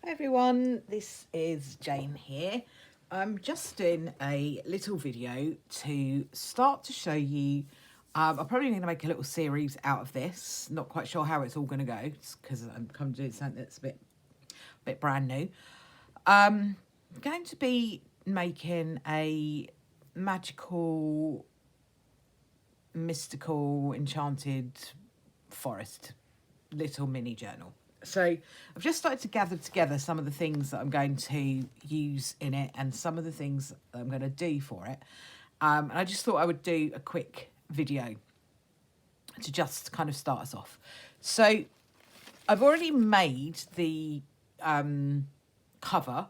Hi everyone, this is Jane here. I'm just doing a little video to start to show you. I'm probably going to make a little series out of this. Not quite sure how it's all going to go because I'm kind of doing something that's a bit brand new. I'm going to be making a magical, mystical, enchanted forest little mini journal. So I've just started to gather together some of the things that I'm going to use in it and some of the things that I'm going to do for it. And I just thought I would do a quick video to just kind of start us off. So I've already made the cover.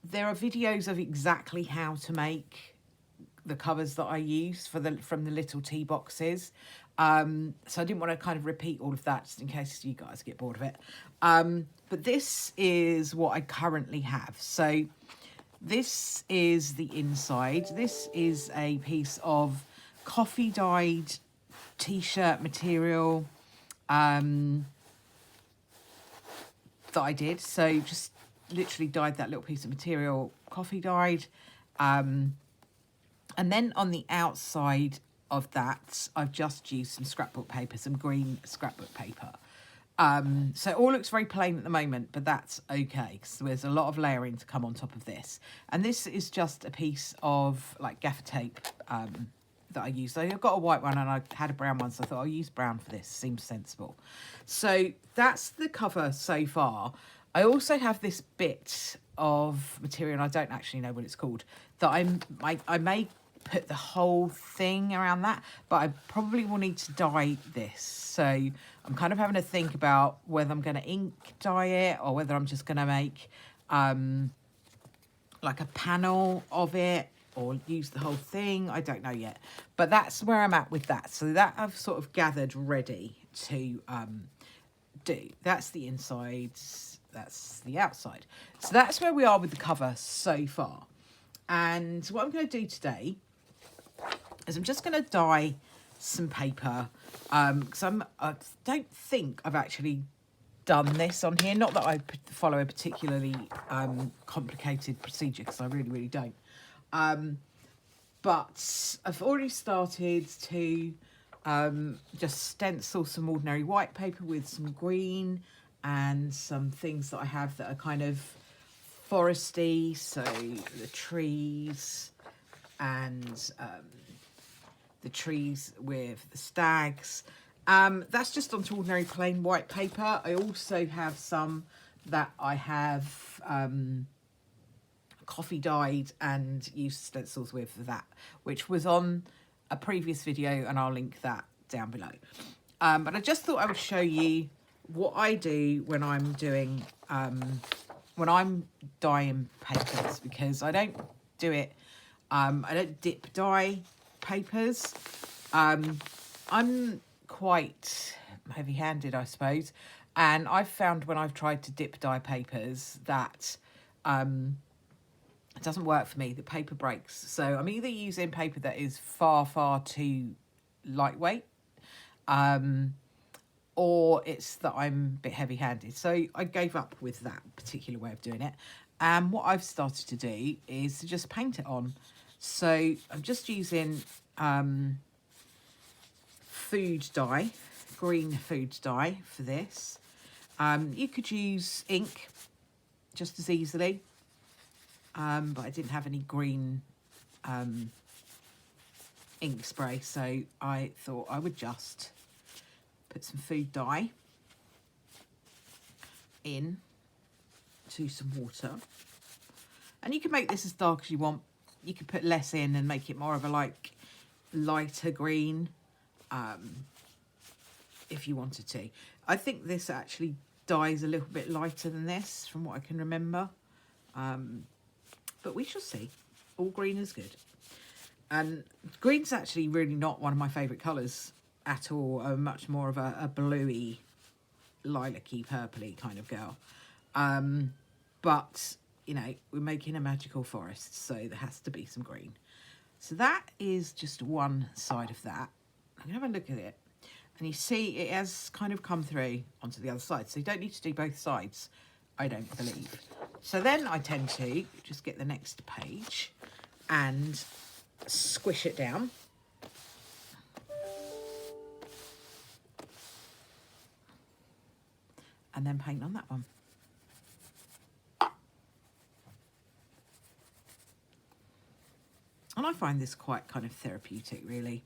There are videos of exactly how to make the covers that I use from the little tea boxes. So I didn't want to kind of repeat all of that just in case you guys get bored of it. But this is what I currently have. So this is the inside. This is a piece of coffee dyed t-shirt material that I did. So just literally dyed that little piece of material, coffee dyed. And then on the outside of that, I've just used some scrapbook paper, some green scrapbook paper. So it all looks very plain at the moment, but that's okay because there's a lot of layering to come on top of this. And this is just a piece of like gaffer tape that I used. So I've got a white one and I had a brown one, so I thought I'll use brown for this. Seems sensible. So that's the cover so far. I also have this bit of material, and I don't actually know what it's called, that I may put the whole thing around that, but I probably will need to dye this. So I'm kind of having to think about whether I'm going to ink dye it or whether I'm just going to make like a panel of it or use the whole thing. I don't know yet, but that's where I'm at with that. So that I've sort of gathered ready to do. That's the inside, that's the outside. So that's where we are with the cover so far. And what I'm going to do today is I'm just going to dye some paper because I don't think I've actually done this on here. Not that I follow a particularly complicated procedure, because I really don't. But I've already started to just stencil some ordinary white paper with some green and some things that I have that are kind of foresty, so the trees and the trees with the stags. That's just onto ordinary plain white paper. I also have some that I have coffee dyed and used stencils with for that, which was on a previous video, and I'll link that down below. But I just thought I would show you what I do when I'm doing when I'm dyeing papers, because I don't do it, I don't dip dye papers. I'm quite heavy-handed, I suppose, and I've found when I've tried to dip dye papers that it doesn't work for me. The paper breaks. So I'm either using paper that is far too lightweight, or it's that I'm a bit heavy-handed. So I gave up with that particular way of doing it. And what I've started to do is to just paint it on. So I'm just using food dye, green food dye for this. You could use ink just as easily, but I didn't have any green ink spray, so I thought I would just put some food dye in to some water. And you can make this as dark as you want. You could put less in and make it more of a like lighter green if you wanted to. I think this actually dyes a little bit lighter than this from what I can remember. But we shall see. All green is good. And green's actually really not one of my favourite colours at all. I'm much more of a bluey, lilac-y, purpley kind of girl. But, you know, we're making a magical forest, so there has to be some green. So that is just one side of that. I'm going to have a look at it. And you see it has kind of come through onto the other side. So you don't need to do both sides. I don't believe. So then I tend to just get the next page and squish it down. And then paint on that one. And I find this quite kind of therapeutic, really.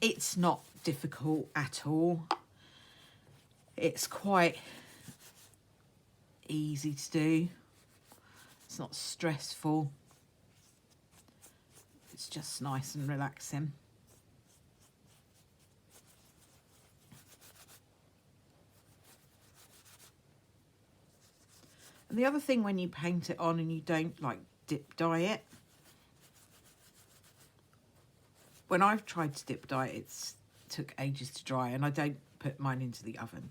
It's not difficult at all. It's quite easy to do. It's not stressful. It's just nice and relaxing. And the other thing when you paint it on and you don't like dip dye it, when I've tried to dip dye it took ages to dry, and I don't put mine into the oven,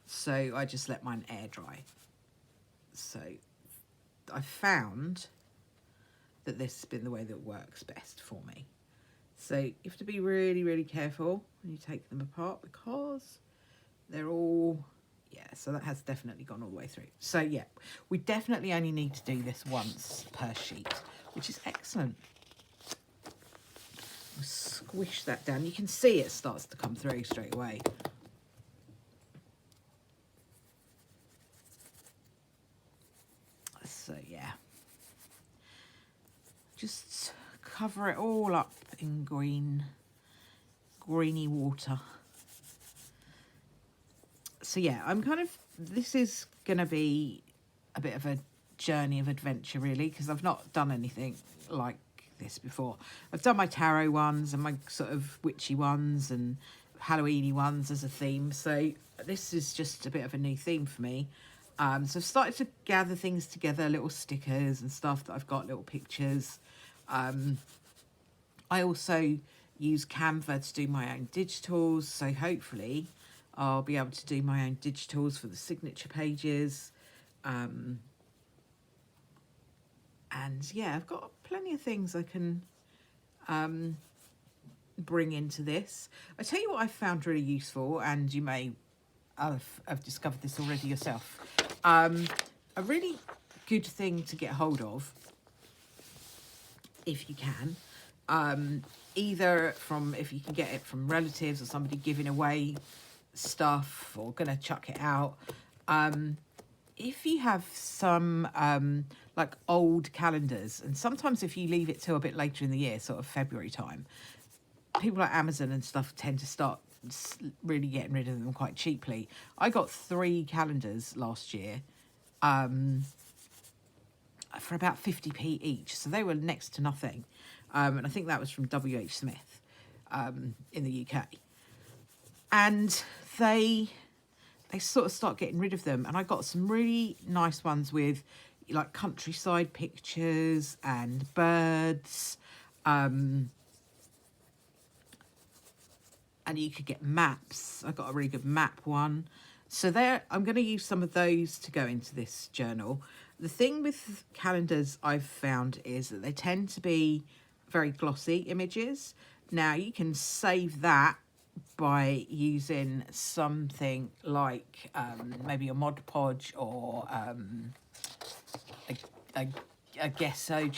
so I just let mine air dry. So I found that this has been the way that works best for me. So you have to be really, really careful when you take them apart, because they're all, yeah, so that has definitely gone all the way through. So yeah, we definitely only need to do this once per sheet, which is excellent. I'll squish that down. You can see it starts to come through straight away. So yeah, just cover it all up in greeny water. So yeah, I'm kind of, this is gonna be a bit of a journey of adventure, really, because I've not done anything like this before. I've done my tarot ones and my sort of witchy ones and Halloweeny ones as a theme, so this is just a bit of a new theme for me. So I've started to gather things together, little stickers and stuff that I've got, little pictures. I also use Canva to do my own digitals, so hopefully I'll be able to do my own digitals for the signature pages. And yeah, I've got plenty of things I can bring into this. I tell you what I found really useful, and you may have discovered this already yourself. A really good thing to get hold of, if you can, either from, if you can get it from relatives or somebody giving away stuff or gonna chuck it out. If you have some like old calendars, and sometimes if you leave it till a bit later in the year, sort of February time, people like Amazon and stuff tend to start really getting rid of them quite cheaply. I got 3 calendars last year for about 50p each, so they were next to nothing. And I think that was from WH Smith in the UK. And they sort of start getting rid of them, and I got some really nice ones with like countryside pictures and birds, and you could get maps. I got a really good map one. So there, I'm going to use some of those to go into this journal. The thing with calendars I've found is that they tend to be very glossy images. Now you can save that by using something like maybe a Mod Podge or a gesso.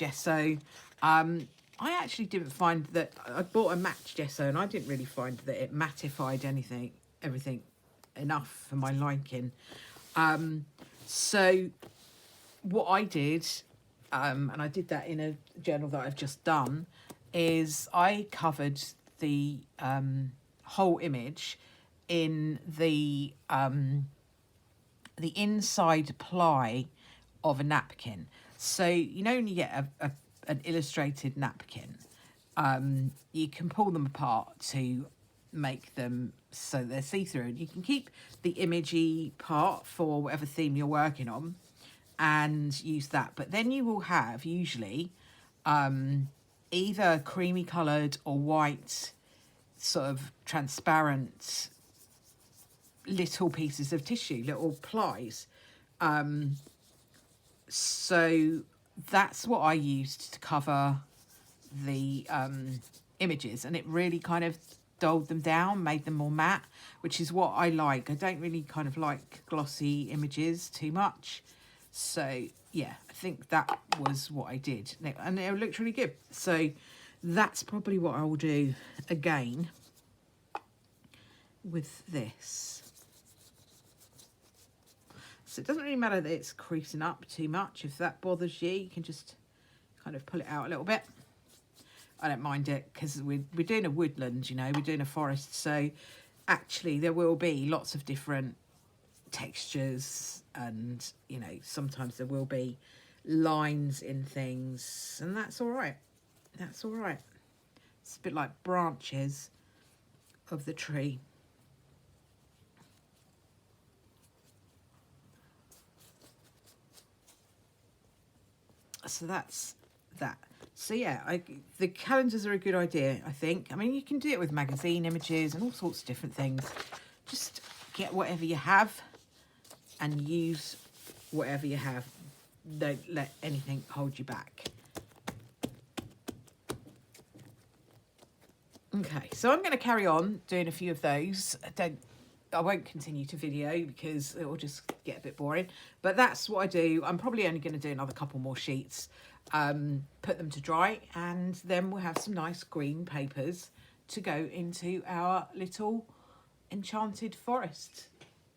I actually didn't find that, I bought a matte gesso and I didn't really find that it mattified everything enough for my liking. So what I did, and I did that in a journal that I've just done, is I covered the whole image in the inside ply of a napkin. So you know when you get an illustrated napkin, you can pull them apart to make them so they're see-through, and you can keep the imagey part for whatever theme you're working on and use that. But then you will have usually either creamy coloured or white, sort of transparent little pieces of tissue, little plies. So that's what I used to cover the images, and it really kind of dulled them down, made them more matte, which is what I like. I don't really kind of like glossy images too much. So yeah, I think that was what I did. And it looked really good. So that's probably what I will do again with this. So it doesn't really matter that it's creasing up too much. If that bothers you, you can just kind of pull it out a little bit. I don't mind it because we're doing a woodland, you know, we're doing a forest. So actually there will be lots of different textures and, you know, sometimes there will be lines in things, and that's all right. That's all right. It's a bit like branches of the tree. So that's that. So yeah, the calendars are a good idea, I think. I mean, you can do it with magazine images and all sorts of different things. Just get whatever you have and use whatever you have. Don't let anything hold you back. Okay, so I'm going to carry on doing a few of those. I won't continue to video because it will just get a bit boring. But that's what I do. I'm probably only going to do another couple more sheets, put them to dry, and then we'll have some nice green papers to go into our little enchanted forest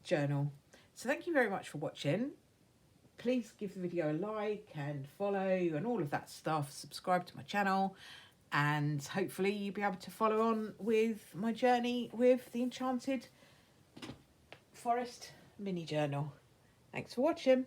journal. So thank you very much for watching. Please give the video a like and follow and all of that stuff. Subscribe to my channel. And hopefully you'll be able to follow on with my journey with the Enchanted Forest mini journal. Thanks for watching.